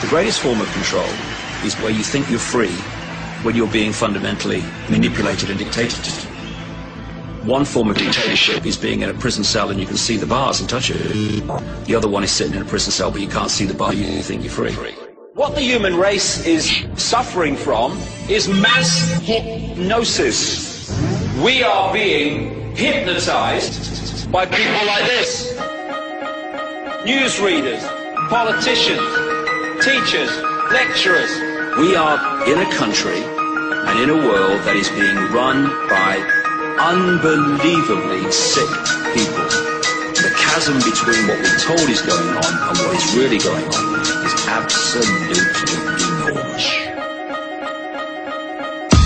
The greatest form of control is where you think you're free when you're being fundamentally manipulated and dictated to. One form of dictatorship is being in a prison cell and you can see the bars and touch it. The other one is sitting in a prison cell but you can't see the bar, you think you're free. What the human race is suffering from is mass hypnosis. We are being hypnotized by people like this. Newsreaders, politicians, teachers, lecturers. We are in a country and in a world that is being run by unbelievably sick people. The chasm between what we're told is going on and what is really going on is absolutely enormous.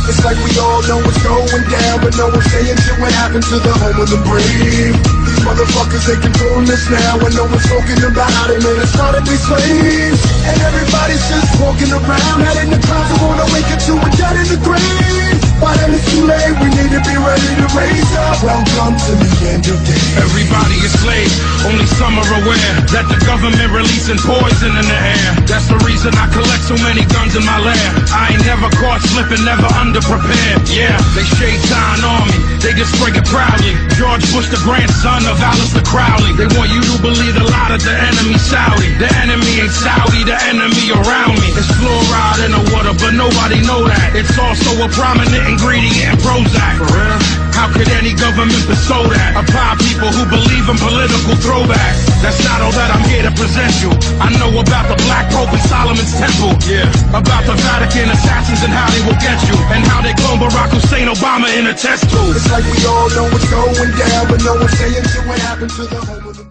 It's like we all know what's going down, but no one's saying shit what happened to the home of the brave. These motherfuckers, they controlling us now, and no one's talking about how they made us start to be slaves. And everybody's just walking around, head in the clouds, and wanna wake up to a dead in the grave. By then it's too late, we need to be ready to raise up. Welcome to the end of days. Everybody is slaves, only some are aware that the government releasing poison in the air. That's the reason I collect so many guns in my lab. I ain't never caught slipping, never underprepared. Yeah, they shade sign on me, they just spray it proudly. George Bush, the grandson of Alistair Crowley. They want you to believe a lot of the enemy Saudi. The enemy ain't Saudi, the enemy around me. It's fluoride in the water, but nobody know that. It's also a prominent ingredient in Prozac. For real? How could any government bestow that upon people who believe in political throwbacks? That's not all that I'm here to present you. I know about the Black Pope and Solomon's Temple. Yeah. About the Vatican assassins and how they will get you. And how they clone Barack Hussein Obama in a test tube. It's like we all know what's going down, but no one's saying shit what happened to the home of the...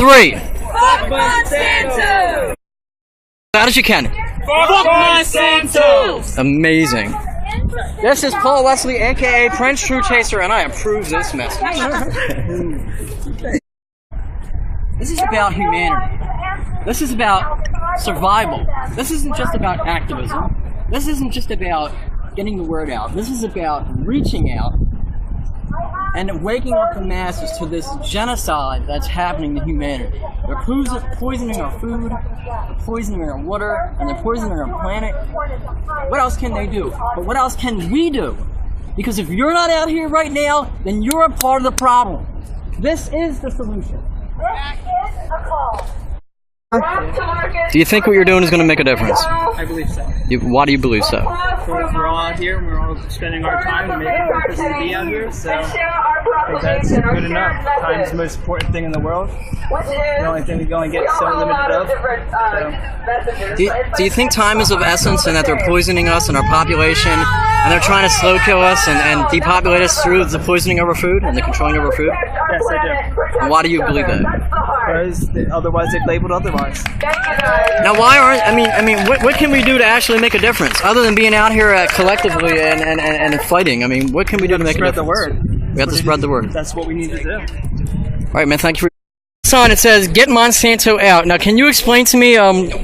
3. Fuck Monsanto! Loud as you can. Fuck Monsanto! Amazing. This is Paul Wesley, aka Prince Truthchaser, and I approve this message. This is about humanity. This is about survival. This isn't just about activism. This isn't just about getting the word out. This is about reaching out and waking up the masses to this genocide that's happening to humanity. They're poisoning our food, they're poisoning our water, and they're poisoning our planet. What else can they do? But what else can we do? Because if you're not out here right now, then you're a part of the problem. This is the solution. Do you think what you're doing is going to make a difference? I believe so. Why do you believe so? We're all out here, we're all spending our time to make a purpose to be out here, so I think that's good enough. Time is the most important thing in the world. The only thing we only get so limited of. Do you think time is of essence and that they're poisoning us and our population and they're trying to slow kill us and depopulate us through the poisoning of our food and the controlling of our food? Yes, I do. And why do you believe that? Because otherwise they've labeled otherwise. Now, why aren't I mean, what can we do to actually make a difference other than being out here collectively and fighting? I mean, what can we do to make a difference? Spread the word. We have to spread the word. That's what we need to do. All right, man. Thank you for. Son, it says get Monsanto out. Now, can you explain to me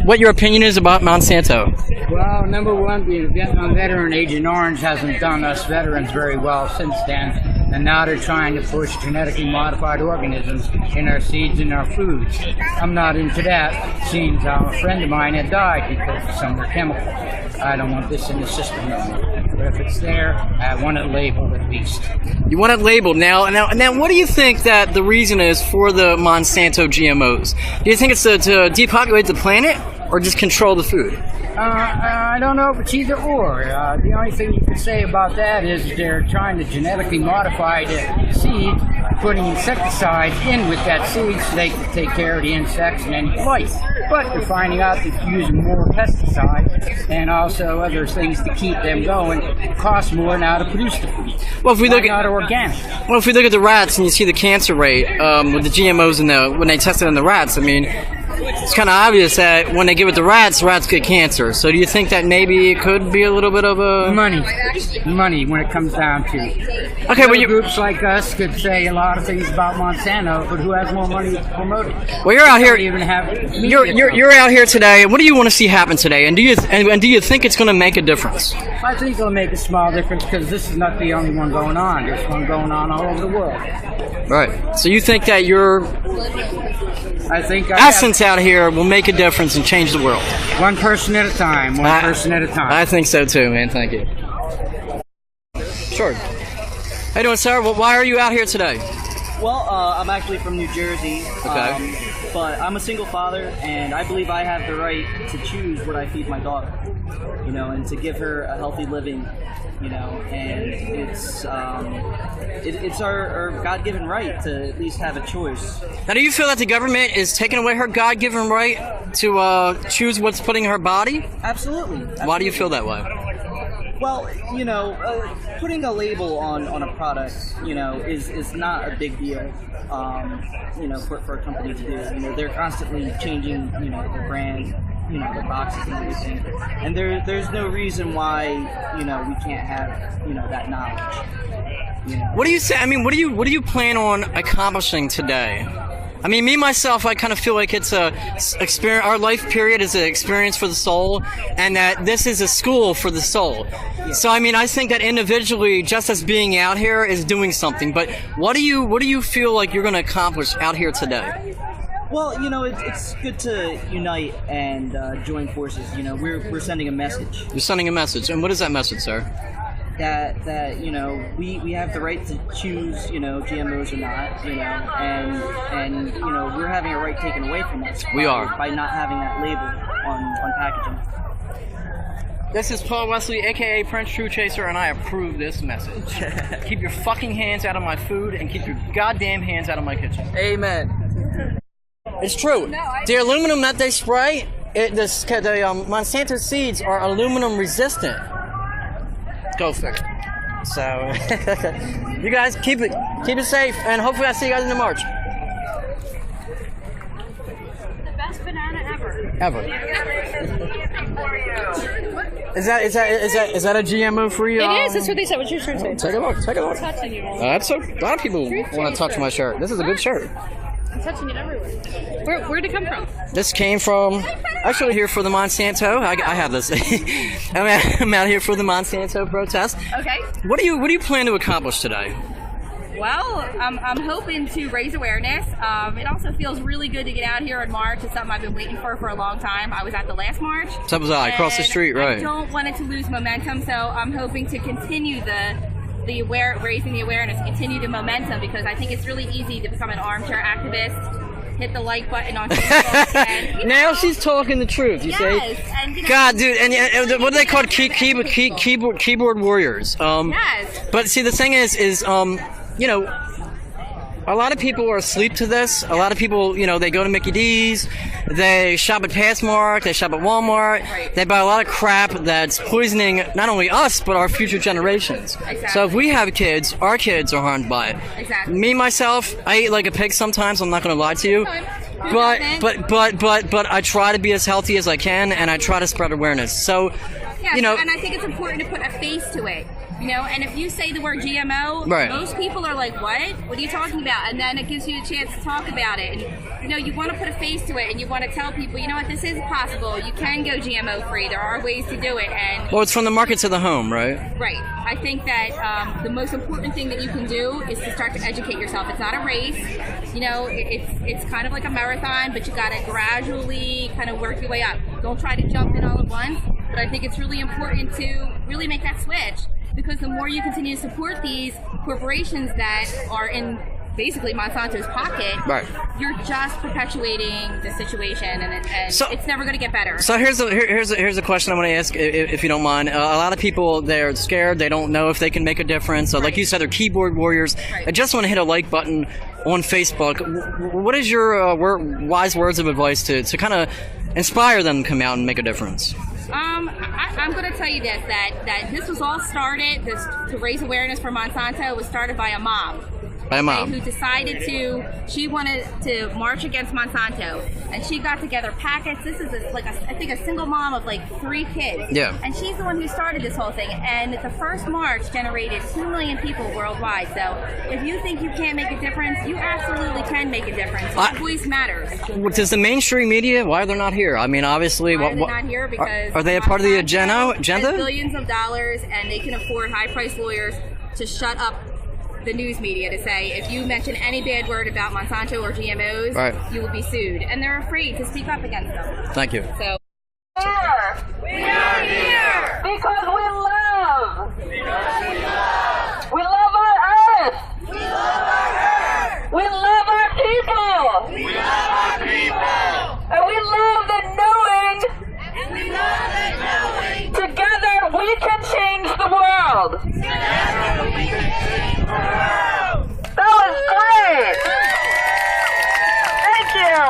what your opinion is about Monsanto? Well, number one, being a Vietnam veteran, Agent Orange hasn't done us veterans very well since then. And now they're trying to push genetically modified organisms in our seeds and our foods. I'm not into that, seeing how a friend of mine had died because of some of the chemicals. I don't want this in the system no more. But if it's there, I want it labeled at least. You want it labeled. Now, what do you think that the reason is for the Monsanto GMOs? Do you think it's to depopulate the planet or just control the food? I don't know if it's either or. The only thing you can say about that is they're trying to genetically modify the seed, putting insecticides in with that seed so they can take care of the insects and any life. But they're finding out that using more pesticides and also other things to keep them going costs more now to produce the food. Well, if we look at organic. Well, if we look at the rats and you see the cancer rate with the GMOs when they tested on the rats, I mean, it's kind of obvious that when they give it to rats get cancer. So do you think that maybe it could be a little bit of a... Money when it comes down to it. Okay, but groups like us could say a lot of things about Monsanto, but who has more money to promote it? Well, you're out here... You're out here today, and what do you want to see happen today? And do you think it's going to make a difference? I think it'll make a small difference because this is not the only one going on. There's one going on all over the world. Right. So you think that you're... I think Accents out here will make a difference and change the world. one person at a time. One person at a time. I think so too, man. Thank you. Sure. How you doing, sir? Well, why are you out here today? Well, I'm actually from New Jersey, Okay. but I'm a single father, and I believe I have the right to choose what I feed my daughter, and to give her a healthy living, and it's our God-given right to at least have a choice. Now, do you feel that the government is taking away her God-given right to choose what's put in her body? Absolutely. Why do you feel that way? Well, putting a label on a product, is not a big deal, for a company to do. They're constantly changing, their brand, the boxes and everything. And there's no reason why, we can't have, that knowledge. What do you say? I mean, what do you plan on accomplishing today? I mean, me, myself, I kind of feel like it's a experience. Our life period is an experience for the soul, and that this is a school for the soul. So, I mean, I think that individually, just as being out here is doing something. But what do you feel like you're going to accomplish out here today? Well, it's good to unite and join forces. We're sending a message. You're sending a message, and what is that message, sir? That we have the right to choose GMOs or not, and we're having a right taken away from us. We are by not having that label on packaging. This is Paul Wesley, aka Prince Truthchaser, and I approve this message. Keep your fucking hands out of my food and keep your goddamn hands out of my kitchen. Amen. It's true. The aluminum that they spray, the Monsanto seeds are aluminum resistant. Go fix it. So, you guys keep it safe, and hopefully I see you guys in the March. The best banana ever. Ever. Is that a GMO free? It is. That's what they said. What's your shirt say? Take a look. I'm touching you. That's a lot of people want to touch my shirt. This is a good shirt. I'm touching it everywhere. Where'd it come from? This came from, actually here for the Monsanto. I have this. I'm out here for the Monsanto protest. Okay. What do you plan to accomplish today? Well, I'm hoping to raise awareness. It also feels really good to get out here and march. It's something I've been waiting for a long time. I was at the last march. So was I, across the street, right? I don't want it to lose momentum, so I'm hoping to continue raising the awareness, continue the momentum, because I think it's really easy to become an armchair activist, hit the like button on Facebook, and now she's talking the truth. You say, and, God, dude, and what are they called? Keyboard warriors. Yes. But see, the thing is, a lot of people are asleep to this. A lot of people, they go to Mickey D's, they shop at Passmark, they shop at Walmart. Right. They buy a lot of crap that's poisoning not only us, but our future generations. Exactly. So if we have kids, our kids are harmed by it. Exactly. Me, myself, I eat like a pig sometimes, I'm not going to lie to you. But I try to be as healthy as I can, and I try to spread awareness. So, yeah, and I think it's important to put a face to it. And if you say the word GMO, right, most people are like, what? What are you talking about? And then it gives you a chance to talk about it. And, you want to put a face to it, and you want to tell people, what, this is possible. You can go GMO free. There are ways to do it. And well, it's from the market to the home, right? Right. I think that the most important thing that you can do is to start to educate yourself. It's not a race. It's kind of like a marathon, but you got to gradually kind of work your way up. Don't try to jump in all at once. But I think it's really important to really make that switch. Because the more you continue to support these corporations that are in basically Monsanto's pocket, right, you're just perpetuating the situation, and it's never going to get better. So here's a question I want to ask, if you don't mind. A lot of people, they're scared. They don't know if they can make a difference. So, like you said, they're keyboard warriors. Right. I just want to hit a like button on Facebook. What is your wise words of advice to kind of inspire them to come out and make a difference? I'm going to tell you this, that this was all started, to raise awareness for Monsanto, was started by a mom. Who decided she wanted to march against Monsanto, and she got together packets. This is I think a single mom of 3 kids. Yeah. And she's the one who started this whole thing. And the first march generated 2 million people worldwide. So if you think you can't make a difference, you absolutely can make a difference. Your voice matters. Does the mainstream media, why they're not here? I mean, obviously, why are they not here? Because are they a part of the agenda? Has billions of dollars, and they can afford high-priced lawyers to shut up the news media to say if you mention any bad word about Monsanto or GMOs, you will be sued, and they're afraid to speak up against them. Thank you. So. We are here because we love. We love our earth. We love our earth. We love our people. We love our people. And we love the knowing. And we love the knowing. Together we can change the world. Together we can change the world. That was great. Thank you.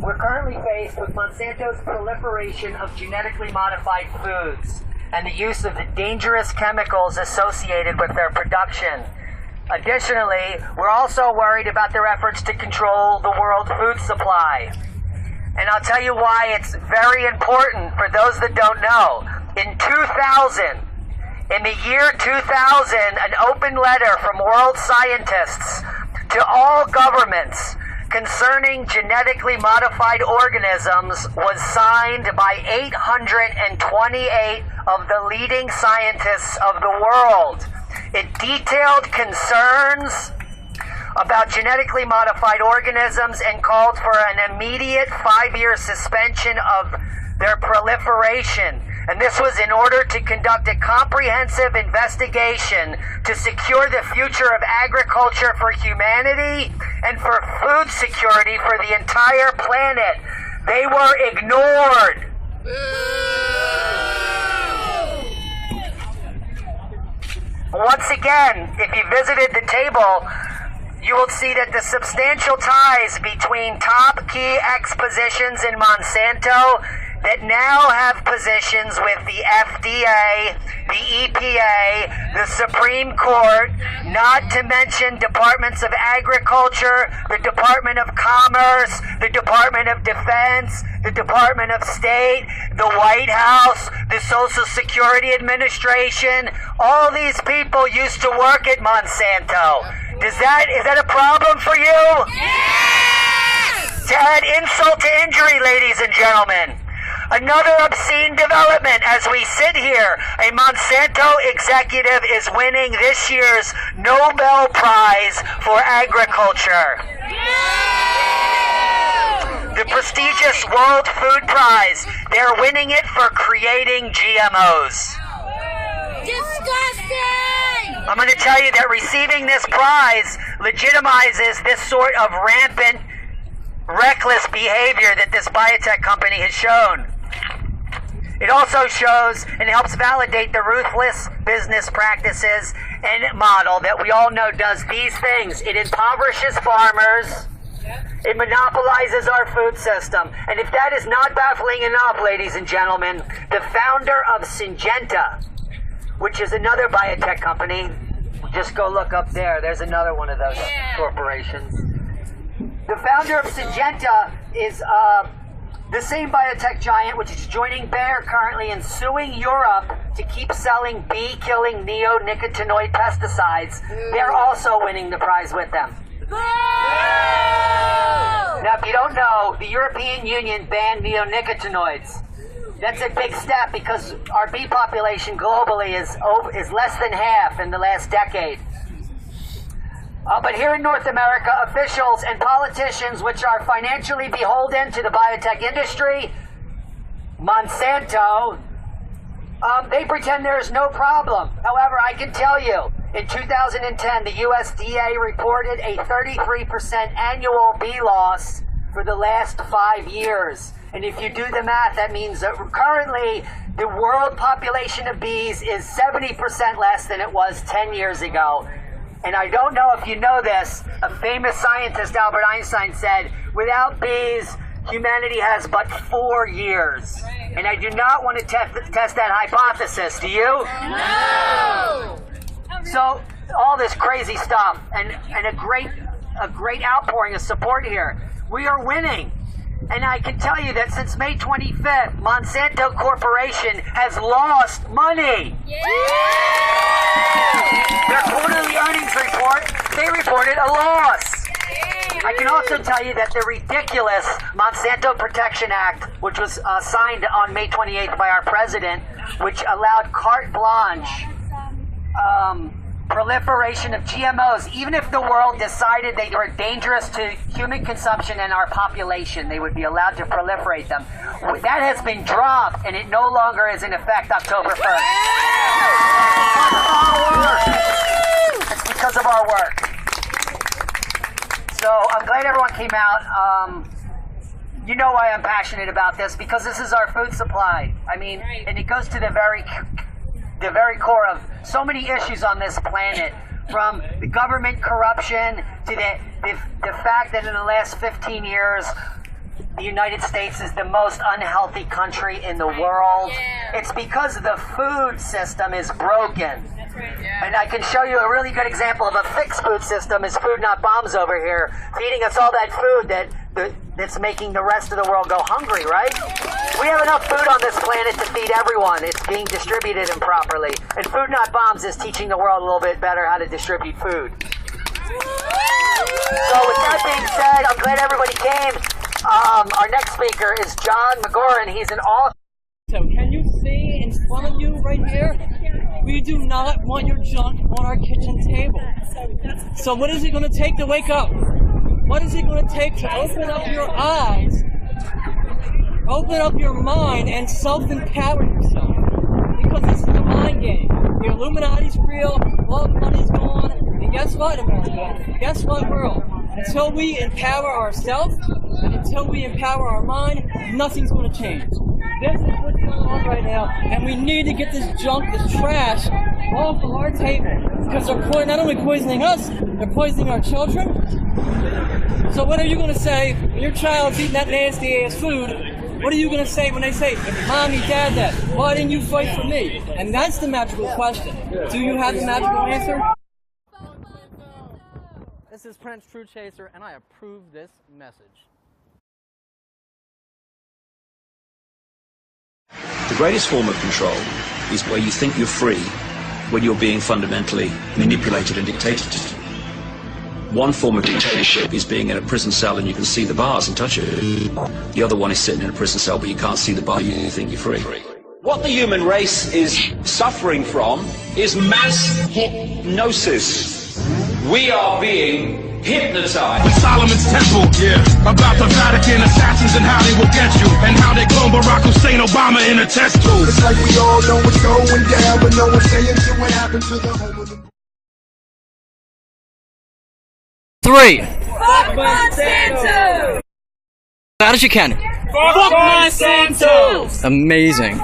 We're currently faced with Monsanto's proliferation of genetically modified foods and the use of the dangerous chemicals associated with their production. Additionally, we're also worried about their efforts to control the world food supply. And I'll tell you why it's very important for those that don't know. In 2000, in the year 2000, an open letter from world scientists to all governments concerning genetically modified organisms was signed by 828 of the leading scientists of the world. It detailed concerns about genetically modified organisms and called for an immediate 5-year suspension of their proliferation. And this was in order to conduct a comprehensive investigation to secure the future of agriculture for humanity and for food security for the entire planet. They were ignored. Once again, if you visited the table, you will see that the substantial ties between top key ex-positions in Monsanto that now have positions with the FDA, the EPA, the Supreme Court, not to mention departments of agriculture, the Department of Commerce, the Department of Defense, the Department of State, the White House, the Social Security Administration. All these people used to work at Monsanto. Is that a problem for you? Yes! To add insult to injury, ladies and gentlemen. Another obscene development as we sit here. A Monsanto executive is winning this year's Nobel Prize for Agriculture. The prestigious World Food Prize. They're winning it for creating GMOs. Disgusting! I'm going to tell you that receiving this prize legitimizes this sort of rampant, reckless behavior that this biotech company has shown. It also shows and helps validate the ruthless business practices and model that we all know does these things. It impoverishes farmers. It monopolizes our food system. And if that is not baffling enough, ladies and gentlemen, the founder of Syngenta, which is another biotech company, just go look up there. There's another one of those corporations. The founder of Syngenta is the same biotech giant which is joining Bayer currently in suing Europe to keep selling bee-killing neonicotinoid pesticides. They're also winning the prize with them. Now, if you don't know, the European Union banned neonicotinoids. That's a big step because our bee population globally is less than half in the last decade. But here in North America, officials and politicians which are financially beholden to the biotech industry, Monsanto, they pretend there's no problem. However, I can tell you, in 2010, the USDA reported a 33% annual bee loss for the last 5 years. And if you do the math, that means that currently the world population of bees is 70% less than it was 10 years ago. And I don't know if you know this, a famous scientist, Albert Einstein, said, without bees, humanity has but 4 years. And I do not want to test that hypothesis. Do you? No! So, all this crazy stuff and a great outpouring of support here. We are winning. And I can tell you that since May 25th, Monsanto Corporation has lost money. Their quarterly earnings report, they reported a loss. I can also tell you that the ridiculous Monsanto Protection Act, which was signed on May 28th by our president, which allowed carte blanche proliferation of GMOs. Even if the world decided they were dangerous to human consumption and our population, they would be allowed to proliferate them. That has been dropped, and it no longer is in effect October 1st. It's because of our work. So I'm glad everyone came out. You know why I'm passionate about this, because this is our food supply. I mean, and it goes to the very core of so many issues on this planet, from the government corruption to the fact that in the last 15 years, the United States is the most unhealthy country in the world. It's because the food system is broken. And I can show you a really good example of a fixed food system is Food Not Bombs over here, feeding us all that food that's making the rest of the world go hungry, right? We have enough food on this planet to feed everyone. It's being distributed improperly. And Food Not Bombs is teaching the world a little bit better how to distribute food. So with that being said, I'm glad everybody came. Our next speaker is John McGoran. He's an author. So can you see in front of you right here? We do not want your junk on our kitchen table. So what is it going to take to wake up? What is it going to take to open up your eyes, open up your mind, and self-empower yourself? Because this is a mind game. The Illuminati's real, all the money's gone, and guess what, America? Guess what, world? Until we empower ourselves, and until we empower our mind, nothing's going to change. This is what's going on right now, and we need to get this junk, this trash, off of our table. Because they're not only poisoning us, they're poisoning our children. So what are you going to say when your child's eating that nasty-ass food? What are you going to say when they say, Mommy, Dad, why didn't you fight for me? And that's the magical question. Do you have the magical answer? This is Prince Truthchaser, and I approve this message. The greatest form of control is where you think you're free when you're being fundamentally manipulated and dictated to. One form of dictatorship is being in a prison cell and you can see the bars and touch it. The other one is sitting in a prison cell but you can't see the bar, you think you're free. What the human race is suffering from is mass hypnosis. We are being hypnotized. Solomon's Temple, about the Vatican assassins and how they will get you, and how they clone Barack Hussein Obama in a test tube. It's like we all know what's going down, but no one's saying to what happened to the home of the... 3. Fuck Monsanto! Loud as you can. Fuck Monsanto! Amazing.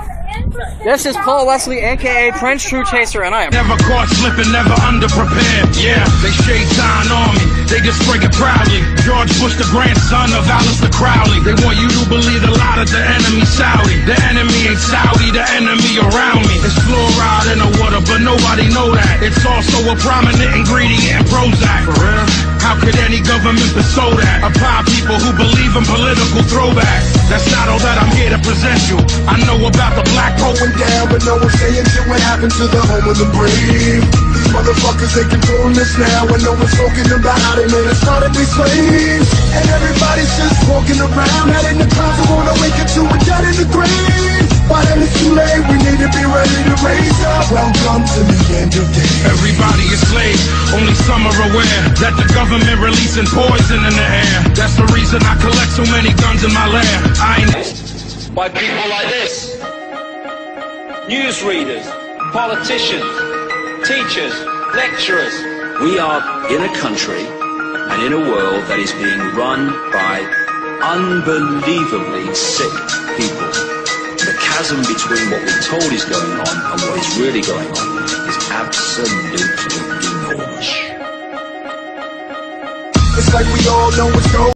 This is Paul Wesley, aka Prince Truthchaser, and I am never caught slipping, never underprepared. Yeah, they shade sign on me, they just break it proudly. George Bush, the grandson of Alistair Crowley. They want you to believe a lot of the enemy Saudi. The enemy ain't Saudi, the enemy around me. It's fluoride in the water, but nobody know that. It's also a prominent ingredient in Prozac. For real? How could any government bestow that upon people who believe in political throwback? That's not all that I'm here to present you. I know about the black going down, but no one's saying to what happened to the home of the brave. These motherfuckers, they controlling us now, and no one's talking about it, man. It's not to be slaves, and everybody's just walking around, head in the clouds, and wanna wake up to a dead in the grave. By then it's too late, we need to be ready to raise up. Welcome to the end of days. Everybody is slaves, only some are aware that the government releasing poison in the air. That's the reason I collect so many guns in my lair. I ain't by people like this. Newsreaders, politicians, teachers, lecturers. We are in a country and in a world that is being run by unbelievably sick people. The chasm between what we're told is going on and what is really going on is absolutely enormous. It's like we all know what's going on.